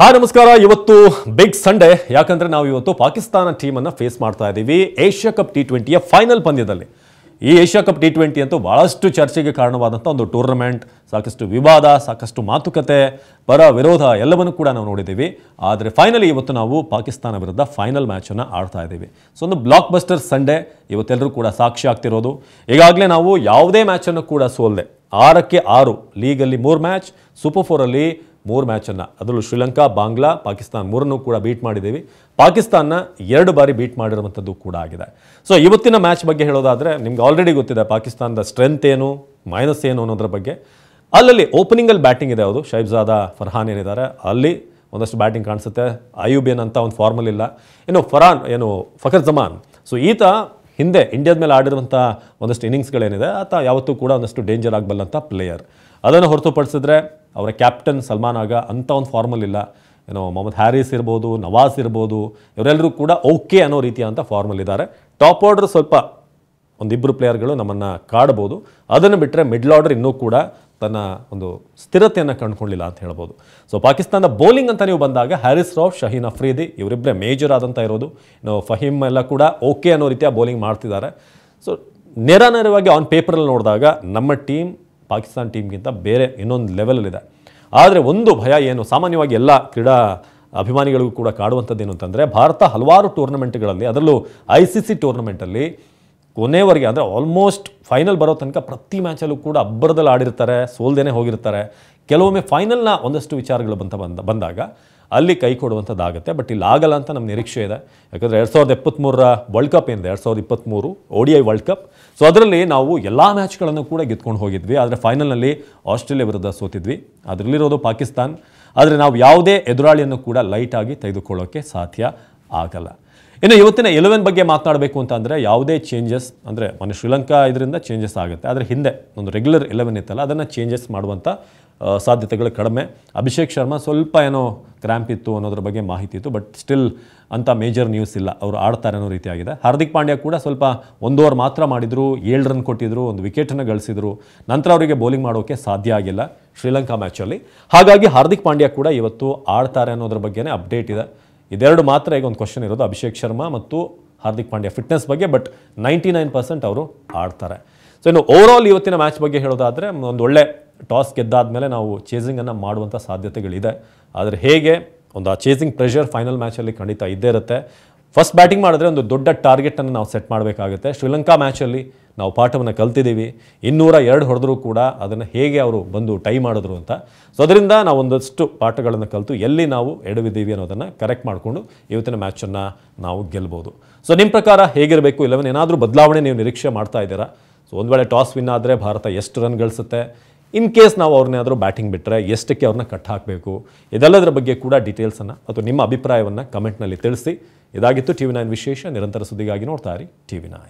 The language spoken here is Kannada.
ಹಾಯ್ ನಮಸ್ಕಾರ. ಇವತ್ತು ಬಿಗ್ ಸಂಡೇ. ಯಾಕಂದ್ರೆ ನಾವು ಇವತ್ತು ಪಾಕಿಸ್ತಾನ ಟೀಮ್ ಅನ್ನು ಫೇಸ್ ಮಾಡ್ತಾ ಇದ್ದೀವಿ ಏಷ್ಯಾ ಕಪ್ ಟಿ20ಯ ಫೈನಲ್ ಪಂದ್ಯದಲ್ಲಿ. ಈ ಏಷ್ಯಾ ಕಪ್ ಟಿ20 ಅಂತೂ ಬಹಳಷ್ಟು ಚರ್ಚೆಗೆ ಕಾರಣವಾದಂಥ ಒಂದು ಟೂರ್ನಮೆಂಟ್. ಸಾಕಷ್ಟು ವಿವಾದ, ಸಾಕಷ್ಟು ಮಾತುಕತೆ, ಪರ ವಿರೋಧ ಎಲ್ಲವನ್ನೂ ಕೂಡ ನಾವು ನೋಡಿದ್ದೀವಿ. ಆದರೆ ಫೈನಲಿ ಇವತ್ತು ನಾವು ಪಾಕಿಸ್ತಾನ ವಿರುದ್ಧ ಫೈನಲ್ ಮ್ಯಾಚನ್ನು ಆಡ್ತಾ ಇದ್ದೀವಿ. ಸೊ ಒಂದು ಬ್ಲಾಕ್ ಬಸ್ಟರ್ ಸಂಡೇ ಇವತ್ತೆಲ್ಲರೂ ಕೂಡ ಸಾಕ್ಷಿ ಆಗ್ತಿರೋದು. ಈಗಾಗಲೇ ನಾವು ಯಾವುದೇ ಮ್ಯಾಚನ್ನು ಕೂಡ ಸೋಲ್ದೆ 6ಕ್ಕೆ 6 ಲೀಗಲ್ಲಿ 3 ಮ್ಯಾಚ್, ಸೂಪರ್ 4ಅಲ್ಲಿ 3 ಮ್ಯಾಚನ್ನು, ಅದರಲ್ಲೂ ಶ್ರೀಲಂಕಾ, ಬಾಂಗ್ಲಾ, ಪಾಕಿಸ್ತಾನ 3 ಕೂಡ ಬೀಟ್ ಮಾಡಿದ್ದೀವಿ. ಪಾಕಿಸ್ತಾನ 2 ಬಾರಿ ಬೀಟ್ ಮಾಡಿರುವಂಥದ್ದು ಕೂಡ ಆಗಿದೆ. ಸೊ ಇವತ್ತಿನ ಮ್ಯಾಚ್ ಬಗ್ಗೆ ಹೇಳೋದಾದರೆ ನಿಮ್ಗೆ ಆಲ್ರೆಡಿ ಗೊತ್ತಿದೆ ಪಾಕಿಸ್ತಾನದ ಸ್ಟ್ರೆಂತ್ ಏನು, ಮೈನಸ್ ಏನು ಅನ್ನೋದ್ರ ಬಗ್ಗೆ. ಅಲ್ಲಲ್ಲಿ ಓಪನಿಂಗಲ್ಲಿ ಬ್ಯಾಟಿಂಗ್ ಇದೆ, ಹೌದು. ಶೈಬ್ಜಾದ, ಫರ್ಹಾನ್ ಏನಿದ್ದಾರೆ ಅಲ್ಲಿ ಒಂದಷ್ಟು ಬ್ಯಾಟಿಂಗ್ ಕಾಣಿಸುತ್ತೆ. ಅಯೂಬ್ ಏನಂತ ಒಂದು ಫಾರ್ಮಲ್ ಇಲ್ಲ. ಇನ್ನು ಫಖರ್ ಜಮಾನ್, ಸೊ ಈತ ಹಿಂದೆ ಇಂಡಿಯಾದ ಮೇಲೆ ಆಡಿರುವಂಥ ಒಂದಷ್ಟು ಇನ್ನಿಂಗ್ಸ್ಗಳೇನಿದೆ, ಆತ ಯಾವತ್ತೂ ಕೂಡ ಒಂದಷ್ಟು ಡೇಂಜರ್ ಆಗಬಲ್ಲಂಥ ಪ್ಲೇಯರ್. ಅದನ್ನು ಹೊರತುಪಡಿಸಿದ್ರೆ ಅವರ ಕ್ಯಾಪ್ಟನ್ ಸಲ್ಮಾನ್ ಆಗ ಅಂಥ ಒಂದು ಫಾರ್ಮಲ್ ಇಲ್ಲ. ಮೊಹಮ್ಮದ್ ಹ್ಯಾರಿಸ್ ಇರ್ಬೋದು, ನವಾಜ್ ಇರ್ಬೋದು, ಇವರೆಲ್ಲರೂ ಕೂಡ ಓಕೆ ಅನ್ನೋ ರೀತಿಯಾದಂಥ ಫಾರ್ಮಲ್ ಇದ್ದಾರೆ. ಟಾಪ್ ಆರ್ಡರ್ ಸ್ವಲ್ಪ ಒಂದಿಬ್ಬರು ಪ್ಲೇಯರ್ಗಳು ನಮ್ಮನ್ನು ಕಾಡ್ಬೋದು. ಅದನ್ನು ಬಿಟ್ಟರೆ ಮಿಡ್ಲ್ ಆರ್ಡರ್ ಇನ್ನೂ ಕೂಡ ತನ್ನ ಒಂದು ಸ್ಥಿರತೆಯನ್ನು ಕಂಡುಕೊಳ್ಳಿಲ್ಲ ಅಂತ ಹೇಳ್ಬೋದು. ಸೊ ಪಾಕಿಸ್ತಾನದ ಬೌಲಿಂಗ್ ಅಂತ ನೀವು ಬಂದಾಗ ಹ್ಯಾರಿಸ್ ರಾವ್, ಶಹೀನ್ ಅಫ್ರೀದಿ ಇವರಿಬ್ಬರೇ ಮೇಜರ್ ಆದಂಥ ಇರೋದು. ಫಹೀಮ್ ಎಲ್ಲ ಕೂಡ ಓಕೆ ಅನ್ನೋ ರೀತಿಯ ಬೌಲಿಂಗ್ ಮಾಡ್ತಿದ್ದಾರೆ. ಸೊ ನೇರವಾಗಿ ಆನ್ ಪೇಪರಲ್ಲಿ ನೋಡಿದಾಗ ನಮ್ಮ ಟೀಮ್ ಪಾಕಿಸ್ತಾನ ಟೀಮ್ಗಿಂತ ಬೇರೆ ಇನ್ನೊಂದು ಲೆವೆಲಲ್ಲಿದೆ. ಆದರೆ ಒಂದು ಭಯ ಏನು, ಸಾಮಾನ್ಯವಾಗಿ ಎಲ್ಲ ಕ್ರೀಡಾ ಅಭಿಮಾನಿಗಳಿಗೂ ಕೂಡ ಕಾಡುವಂಥದ್ದೇನು ಅಂತಂದರೆ, ಭಾರತ ಹಲವಾರು ಟೂರ್ನಮೆಂಟ್ಗಳಲ್ಲಿ, ಅದರಲ್ಲೂ ICC ಟೂರ್ನಮೆಂಟಲ್ಲಿ ಕೊನೆವರೆಗೆ ಅಂದರೆ ಆಲ್ಮೋಸ್ಟ್ ಫೈನಲ್ ಬರೋ ತನಕ ಪ್ರತಿ ಮ್ಯಾಚಲ್ಲೂ ಕೂಡ ಅಬ್ಬರದಲ್ಲಿ ಆಡಿರ್ತಾರೆ, ಸೋಲ್ದೇನೆ ಹೋಗಿರ್ತಾರೆ. ಕೆಲವೊಮ್ಮೆ ಫೈನಲ್ನ ಒಂದಷ್ಟು ವಿಚಾರಗಳು ಬಂದಾಗ ಅಲ್ಲಿ ಕೈ ಕೊಡುವಂಥದ್ದಾಗುತ್ತೆ. ಬಟ್ ಇಲ್ಲಿ ಆಗಲ್ಲ ಅಂತ ನಮ್ಮ ನಿರೀಕ್ಷೆ ಇದೆ. ಯಾಕಂದರೆ 2023 ವರ್ಲ್ಡ್ ಕಪ್ ಏನಿದೆ, 2023 ODI ವರ್ಲ್ಡ್ ಕಪ್, ಸೊ ಅದರಲ್ಲಿ ನಾವು ಎಲ್ಲ ಮ್ಯಾಚ್ಗಳನ್ನು ಕೂಡ ಗೆದ್ಕೊಂಡು ಹೋಗಿದ್ವಿ. ಆದರೆ ಫೈನಲ್ನಲ್ಲಿ ಆಸ್ಟ್ರೇಲಿಯಾ ವಿರುದ್ಧ ಸೋತಿದ್ವಿ. ಅದರಲ್ಲಿರೋದು ಪಾಕಿಸ್ತಾನ್. ಆದರೆ ನಾವು ಯಾವುದೇ ಎದುರಾಳಿಯನ್ನು ಕೂಡ ಲೈಟಾಗಿ ತೆಗೆದುಕೊಳ್ಳೋಕ್ಕೆ ಸಾಧ್ಯ ಆಗಲ್ಲ. ಇನ್ನು ಇವತ್ತಿನ 11 ಬಗ್ಗೆ ಮಾತನಾಡಬೇಕು ಅಂತಂದರೆ ಯಾವುದೇ ಚೇಂಜಸ್, ಅಂದರೆ ಮೊನ್ನೆ ಶ್ರೀಲಂಕಾ ಇದರಿಂದ ಚೇಂಜಸ್ ಆಗುತ್ತೆ, ಆದರೆ ಹಿಂದೆ ಒಂದು ರೆಗ್ಯುಲರ್ 11 ಇತ್ತಲ್ಲ, ಅದನ್ನು ಚೇಂಜಸ್ ಮಾಡುವಂಥ ಸಾಧ್ಯತೆಗಳು ಕಡಿಮೆ. ಅಭಿಷೇಕ್ ಶರ್ಮಾ ಸ್ವಲ್ಪ ಏನೋ ಕ್ರ್ಯಾಂಪ್ ಇತ್ತು ಅನ್ನೋದ್ರ ಬಗ್ಗೆ ಮಾಹಿತಿ ಇತ್ತು, ಬಟ್ ಸ್ಟಿಲ್ ಅಂಥ ಮೇಜರ್ ನ್ಯೂಸ್ ಇಲ್ಲ, ಅವರು ಆಡ್ತಾರೆ ಅನ್ನೋ ರೀತಿಯಾಗಿದೆ. ಹಾರ್ದಿಕ್ ಪಾಂಡ್ಯ ಕೂಡ ಸ್ವಲ್ಪ 1 ಓವರ್ ಮಾತ್ರ ಮಾಡಿದರು, 7 ರನ್ ಕೊಟ್ಟಿದ್ರು, 1 ವಿಕೆಟನ್ನು ಗಳಿಸಿದರು. ನಂತರ ಅವರಿಗೆ ಬೌಲಿಂಗ್ ಮಾಡೋಕ್ಕೆ ಸಾಧ್ಯ ಆಗಿಲ್ಲ ಶ್ರೀಲಂಕಾ ಮ್ಯಾಚಲ್ಲಿ. ಹಾಗಾಗಿ ಹಾರ್ದಿಕ್ ಪಾಂಡ್ಯ ಕೂಡ ಇವತ್ತು ಆಡ್ತಾರೆ ಅನ್ನೋದ್ರ ಬಗ್ಗೆನೇ ಅಪ್ಡೇಟ್ ಇದೆ. ಇದೆರಡು ಮಾತ್ರ ಈಗ ಒಂದು ಕ್ವಶನ್ ಇರೋದು, ಅಭಿಷೇಕ್ ಶರ್ಮಾ ಮತ್ತು ಹಾರ್ದಿಕ್ ಪಾಂಡ್ಯ ಫಿಟ್ನೆಸ್ ಬಗ್ಗೆ. ಬಟ್ 99% ಅವರು ಆಡ್ತಾರೆ. ಸೊ ಇನ್ನು ಓವರಾಲ್ ಇವತ್ತಿನ ಮ್ಯಾಚ್ ಬಗ್ಗೆ ಹೇಳೋದಾದರೆ, ಒಂದು ಒಳ್ಳೆ ಟಾಸ್ ಗೆದ್ದಾದಮೇಲೆ ನಾವು ಚೇಸಿಂಗನ್ನು ಮಾಡುವಂಥ ಸಾಧ್ಯತೆಗಳಿದೆ. ಆದರೆ ಹೇಗೆ ಒಂದು ಆ ಚೇಸಿಂಗ್ ಪ್ರೆಷರ್ ಫೈನಲ್ ಮ್ಯಾಚಲ್ಲಿ ಖಂಡಿತ ಇದ್ದೇ ಇರುತ್ತೆ. ಫಸ್ಟ್ ಬ್ಯಾಟಿಂಗ್ ಮಾಡಿದ್ರೆ ಒಂದು ದೊಡ್ಡ ಟಾರ್ಗೆಟನ್ನು ನಾವು ಸೆಟ್ ಮಾಡಬೇಕಾಗುತ್ತೆ. ಶ್ರೀಲಂಕಾ ಮ್ಯಾಚಲ್ಲಿ ನಾವು ಪಾಠವನ್ನು ಕಲ್ತಿದ್ದೀವಿ. 202 ಹೊಡೆದ್ರೂ ಕೂಡ ಅದನ್ನು ಹೇಗೆ ಅವರು ಬಂದು ಟೈ ಮಾಡಿದ್ರು ಅಂತ. ಸೊ ಅದರಿಂದ ನಾವು ಒಂದಷ್ಟು ಪಾಠಗಳನ್ನು ಕಲಿತು ಎಲ್ಲಿ ನಾವು ಎಡವಿದ್ದೀವಿ ಅನ್ನೋದನ್ನು ಕರೆಕ್ಟ್ ಮಾಡಿಕೊಂಡು ಇವತ್ತಿನ ಮ್ಯಾಚನ್ನು ನಾವು ಗೆಲ್ಬೋದು. ಸೊ ನಿಮ್ಮ ಪ್ರಕಾರ ಹೇಗಿರಬೇಕು 11? ಏನಾದರೂ ಬದಲಾವಣೆ ನೀವು ನಿರೀಕ್ಷೆ ಮಾಡ್ತಾ ಇದ್ದೀರಾ? ಸೊ ಒಂದು ವೇಳೆ ಟಾಸ್ ವಿನ್ ಆದರೆ ಭಾರತ ಎಷ್ಟು ರನ್ ಗಳಿಸುತ್ತೆ? ಇನ್ ಕೇಸ್ ನಾವು ಅವ್ರನ್ನೇನಾದರೂ ಬ್ಯಾಟಿಂಗ್ ಬಿಟ್ಟರೆ ಎಷ್ಟಕ್ಕೆ ಅವ್ರನ್ನ ಕಟ್ ಹಾಕಬೇಕು? ಇದೆಲ್ಲದರ ಬಗ್ಗೆ ಕೂಡ ಡೀಟೇಲ್ಸನ್ನು ಮತ್ತು ನಿಮ್ಮ ಅಭಿಪ್ರಾಯವನ್ನು ಕಮೆಂಟ್ನಲ್ಲಿ ತಿಳಿಸಿ. ಇದಾಗಿತ್ತು TV9 ವಿಶೇಷ. ನಿರಂತರ ಸುದ್ದಿಗಾಗಿ ನೋಡ್ತಾ ಇರಿ TV9.